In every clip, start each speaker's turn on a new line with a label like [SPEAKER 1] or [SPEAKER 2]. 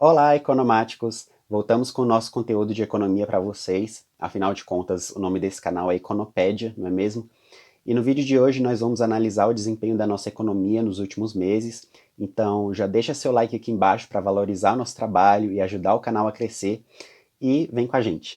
[SPEAKER 1] Olá, economáticos! Voltamos com o nosso conteúdo de economia para vocês. Afinal de contas, o nome desse canal é Econopédia, não é mesmo? E no vídeo de hoje nós vamos analisar o desempenho da nossa economia nos últimos meses. Então já deixa seu like aqui embaixo para valorizar o nosso trabalho e ajudar o canal a crescer. E vem com a gente!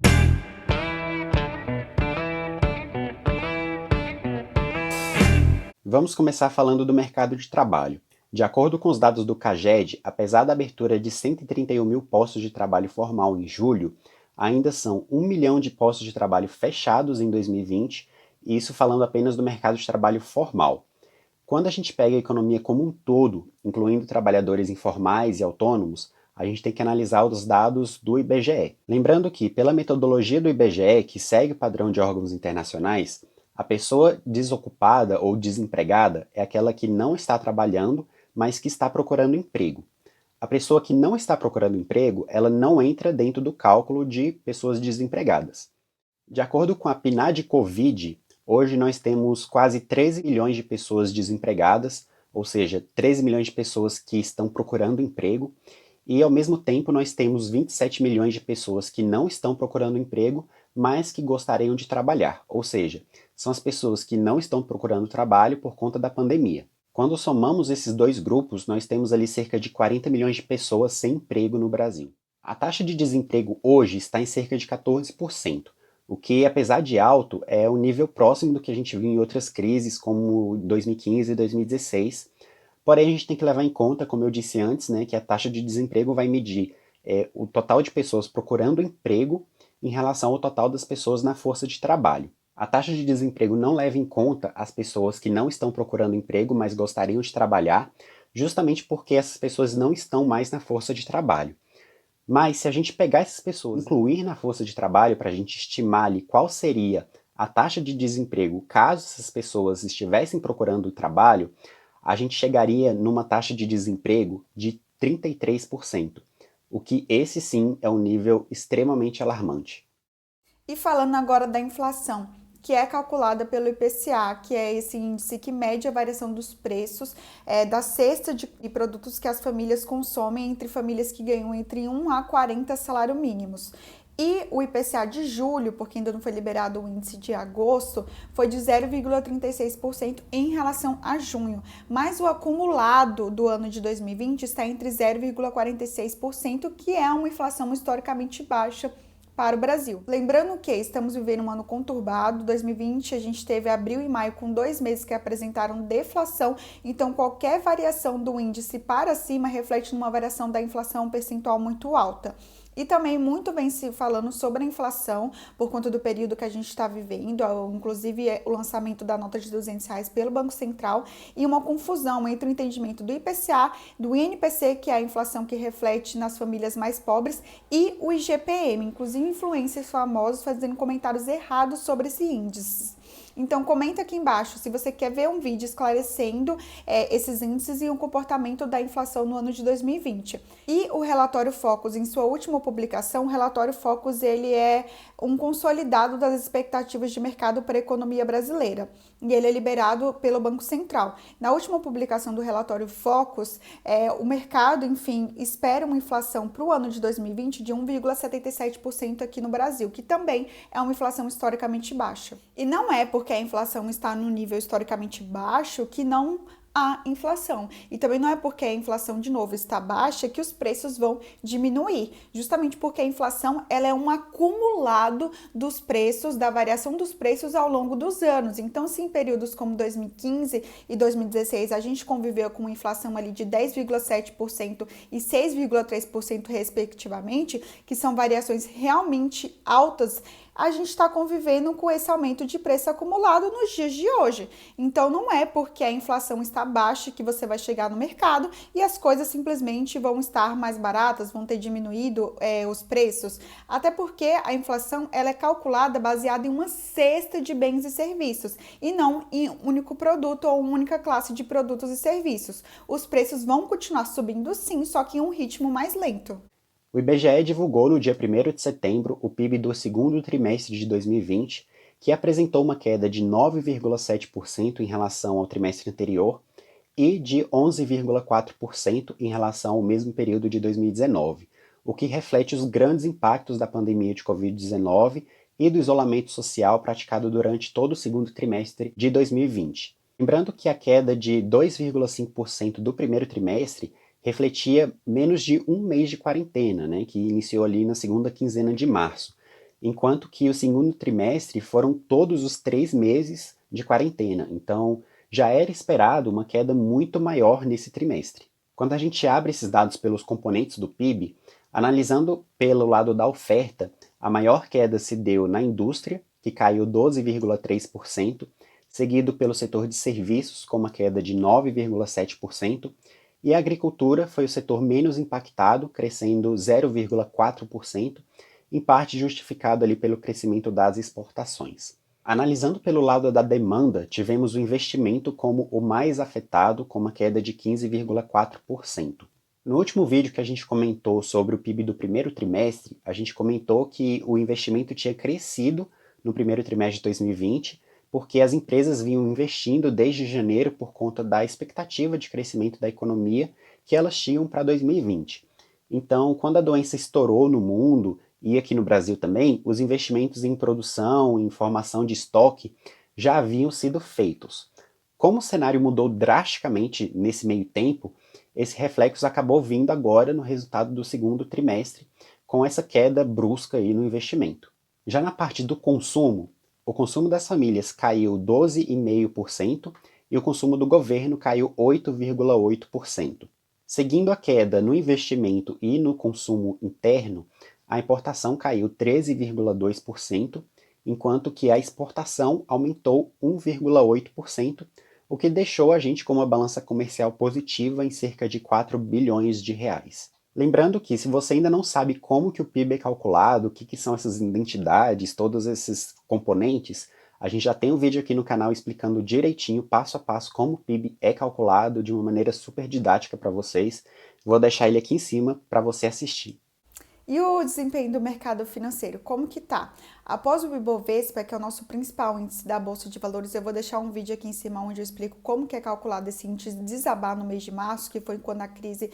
[SPEAKER 1] Vamos começar falando do mercado de trabalho. De acordo com os dados do CAGED, apesar da abertura de 131 mil postos de trabalho formal em julho, ainda são 1 milhão de postos de trabalho fechados em 2020, e isso falando apenas do mercado de trabalho formal. Quando a gente pega a economia como um todo, incluindo trabalhadores informais e autônomos, a gente tem que analisar os dados do IBGE. Lembrando que, pela metodologia do IBGE, que segue o padrão de órgãos internacionais, a pessoa desocupada ou desempregada é aquela que não está trabalhando, mas que está procurando emprego. A pessoa que não está procurando emprego, ela não entra dentro do cálculo de pessoas desempregadas. De acordo com a PNAD Covid, hoje nós temos quase 13 milhões de pessoas desempregadas, ou seja, 13 milhões de pessoas que estão procurando emprego, e ao mesmo tempo nós temos 27 milhões de pessoas que não estão procurando emprego, mas que gostariam de trabalhar, ou seja, são as pessoas que não estão procurando trabalho por conta da pandemia. Quando somamos esses dois grupos, nós temos ali cerca de 40 milhões de pessoas sem emprego no Brasil. A taxa de desemprego hoje está em cerca de 14%, o que, apesar de alto, é um nível próximo do que a gente viu em outras crises, como 2015 e 2016. Porém, a gente tem que levar em conta, como eu disse antes, né, que a taxa de desemprego vai medir o total de pessoas procurando emprego em relação ao total das pessoas na força de trabalho. A taxa de desemprego não leva em conta as pessoas que não estão procurando emprego, mas gostariam de trabalhar, justamente porque essas pessoas não estão mais na força de trabalho. Mas se a gente pegar essas pessoas e incluir na força de trabalho para a gente estimar ali qual seria a taxa de desemprego caso essas pessoas estivessem procurando trabalho, a gente chegaria numa taxa de desemprego de 33%, o que esse sim é um nível extremamente alarmante.
[SPEAKER 2] E falando agora da inflação, que é calculada pelo IPCA, que é esse índice que mede a variação dos preços da cesta de produtos que as famílias consomem entre famílias que ganham entre 1 a 40 salários mínimos. E o IPCA de julho, porque ainda não foi liberado o índice de agosto, foi de 0,36% em relação a junho. Mas o acumulado do ano de 2020 está entre 0,46%, que é uma inflação historicamente baixa para o Brasil. Lembrando que estamos vivendo um ano conturbado, 2020 a gente teve abril e maio com 2 meses que apresentaram deflação, então qualquer variação do índice para cima reflete numa variação da inflação percentual muito alta. E também muito vem se falando sobre a inflação por conta do período que a gente está vivendo, inclusive o lançamento da nota de R$ 200 pelo Banco Central e uma confusão entre o entendimento do IPCA, do INPC, que é a inflação que reflete nas famílias mais pobres, e o IGPM, inclusive influencers famosos fazendo comentários errados sobre esse índice. Então comenta aqui embaixo se você quer ver um vídeo esclarecendo esses índices e o comportamento da inflação no ano de 2020. E o relatório Focus, em sua última publicação, o relatório Focus ele é um consolidado das expectativas de mercado para a economia brasileira. E ele é liberado pelo Banco Central. Na última publicação do relatório Focus, o mercado, enfim, espera uma inflação para o ano de 2020 de 1,77% aqui no Brasil, que também é uma inflação historicamente baixa. E não é porque a inflação está no nível historicamente baixo que não há inflação. E também não é porque a inflação, de novo, está baixa que os preços vão diminuir. Justamente porque a inflação ela é um acumulado dos preços, da variação dos preços ao longo dos anos. Então, se em períodos como 2015 e 2016 a gente conviveu com uma inflação ali de 10,7% e 6,3% respectivamente, que são variações realmente altas, a gente está convivendo com esse aumento de preço acumulado nos dias de hoje. Então, não é porque a inflação está baixa que você vai chegar no mercado e as coisas simplesmente vão estar mais baratas, vão ter diminuído os preços. Até porque a inflação ela é calculada baseada em uma cesta de bens e serviços e não em um único produto ou uma única classe de produtos e serviços. Os preços vão continuar subindo sim, só que em um ritmo mais lento.
[SPEAKER 1] O IBGE divulgou no dia 1º de setembro o PIB do segundo trimestre de 2020, que apresentou uma queda de 9,7% em relação ao trimestre anterior e de 11,4% em relação ao mesmo período de 2019. o que reflete os grandes impactos da pandemia de Covid-19 e do isolamento social praticado durante todo o segundo trimestre de 2020. Lembrando que a queda de 2,5% do primeiro trimestre refletia menos de um mês de quarentena, né, que iniciou ali na segunda quinzena de março, enquanto que o segundo trimestre foram todos os 3 meses de quarentena. Então, já era esperado uma queda muito maior nesse trimestre. Quando a gente abre esses dados pelos componentes do PIB, analisando pelo lado da oferta, a maior queda se deu na indústria, que caiu 12,3%, seguido pelo setor de serviços, com uma queda de 9,7%, e a agricultura foi o setor menos impactado, crescendo 0,4%, em parte justificado ali pelo crescimento das exportações. Analisando pelo lado da demanda, tivemos o investimento como o mais afetado, com uma queda de 15,4%. No último vídeo que a gente comentou sobre o PIB do primeiro trimestre, a gente comentou que o investimento tinha crescido no primeiro trimestre de 2020, porque as empresas vinham investindo desde janeiro por conta da expectativa de crescimento da economia que elas tinham para 2020. Então, quando a doença estourou no mundo, e aqui no Brasil também, os investimentos em produção, em formação de estoque, já haviam sido feitos. Como o cenário mudou drasticamente nesse meio tempo, esse reflexo acabou vindo agora no resultado do segundo trimestre, com essa queda brusca aí no investimento. Já na parte do consumo, o consumo das famílias caiu 12,5% e o consumo do governo caiu 8,8%. Seguindo a queda no investimento e no consumo interno, a importação caiu 13,2%, enquanto que a exportação aumentou 1,8%, o que deixou a gente com uma balança comercial positiva em cerca de 4 bilhões de reais. Lembrando que, se você ainda não sabe como que o PIB é calculado, o que são essas identidades, todos esses componentes, a gente já tem um vídeo aqui no canal explicando direitinho, passo a passo, como o PIB é calculado de uma maneira super didática para vocês. Vou deixar ele aqui em cima para você assistir.
[SPEAKER 2] E o desempenho do mercado financeiro, como que tá? Após o Ibovespa, que é o nosso principal índice da Bolsa de Valores, eu vou deixar um vídeo aqui em cima onde eu explico como que é calculado esse índice desabar no mês de março, que foi quando a crise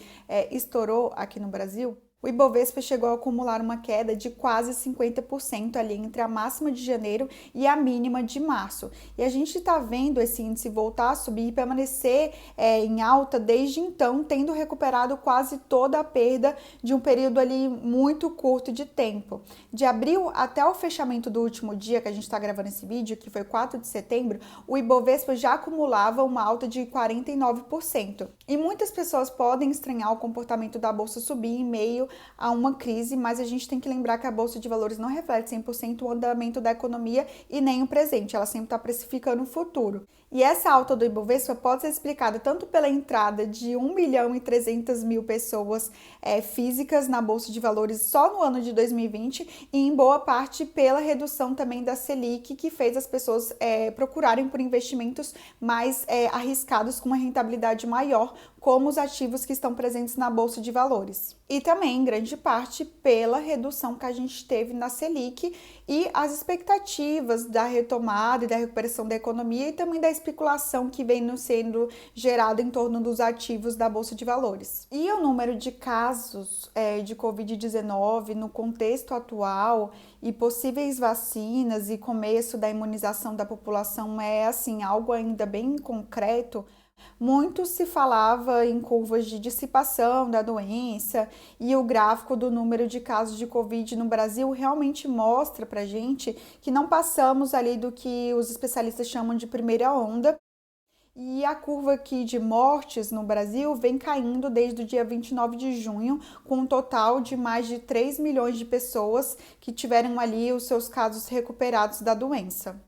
[SPEAKER 2] estourou aqui no Brasil. O Ibovespa chegou a acumular uma queda de quase 50% ali entre a máxima de janeiro e a mínima de março. E a gente está vendo esse índice voltar a subir e permanecer em alta desde então, tendo recuperado quase toda a perda de um período ali muito curto de tempo. De abril até o fechamento do último dia que a gente está gravando esse vídeo, que foi 4 de setembro, o Ibovespa já acumulava uma alta de 49%. E muitas pessoas podem estranhar o comportamento da bolsa subir em meio a uma crise, mas a gente tem que lembrar que a Bolsa de Valores não reflete 100% o andamento da economia e nem o presente, ela sempre está precificando o futuro. E essa alta do Ibovespa pode ser explicada tanto pela entrada de 1.300.000 pessoas físicas na Bolsa de Valores só no ano de 2020 e em boa parte pela redução também da Selic, que fez as pessoas procurarem por investimentos mais arriscados com uma rentabilidade maior, como os ativos que estão presentes na Bolsa de Valores. E também, em grande parte, pela redução que a gente teve na Selic e as expectativas da retomada e da recuperação da economia e também da especulação que vem sendo gerada em torno dos ativos da Bolsa de Valores. E o número de casos de Covid-19 no contexto atual e possíveis vacinas e começo da imunização da população é, assim, algo ainda bem concreto. Muito se falava em curvas de dissipação da doença e o gráfico do número de casos de Covid no Brasil realmente mostra pra gente que não passamos ali do que os especialistas chamam de primeira onda. E a curva aqui de mortes no Brasil vem caindo desde o dia 29 de junho, com um total de mais de 3 milhões de pessoas que tiveram ali os seus casos recuperados da doença.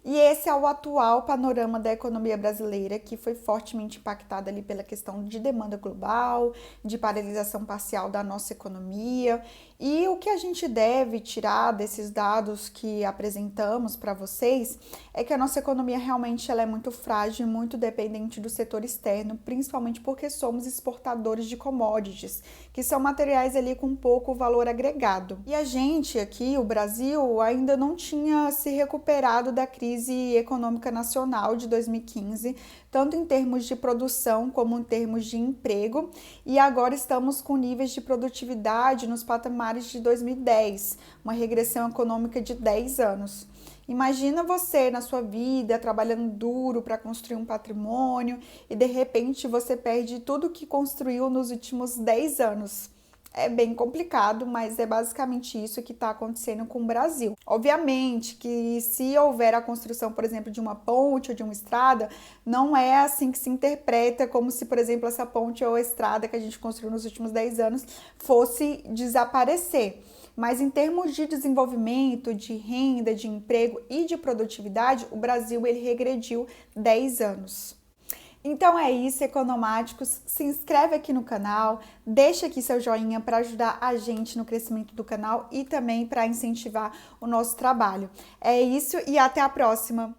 [SPEAKER 2] E esse é o atual panorama da economia brasileira, que foi fortemente impactada ali pela questão de demanda global, de paralisação parcial da nossa economia. E o que a gente deve tirar desses dados que apresentamos para vocês é que a nossa economia realmente ela é muito frágil e muito dependente do setor externo, principalmente porque somos exportadores de commodities, que são materiais ali com pouco valor agregado. E a gente aqui, o Brasil, ainda não tinha se recuperado da crise crise econômica nacional de 2015, tanto em termos de produção como em termos de emprego, e agora estamos com níveis de produtividade nos patamares de 2010, uma regressão econômica de 10 anos. Imagina você na sua vida trabalhando duro para construir um patrimônio e de repente você perde tudo que construiu nos últimos 10 anos. É bem complicado, mas é basicamente isso que está acontecendo com o Brasil. Obviamente que se houver a construção, por exemplo, de uma ponte ou de uma estrada, não é assim que se interpreta, como se, por exemplo, essa ponte ou estrada que a gente construiu nos últimos 10 anos fosse desaparecer. Mas em termos de desenvolvimento, de renda, de emprego e de produtividade, o Brasil ele regrediu 10 anos. Então é isso, economáticos. Se inscreve aqui no canal, deixa aqui seu joinha para ajudar a gente no crescimento do canal e também para incentivar o nosso trabalho. É isso e até a próxima!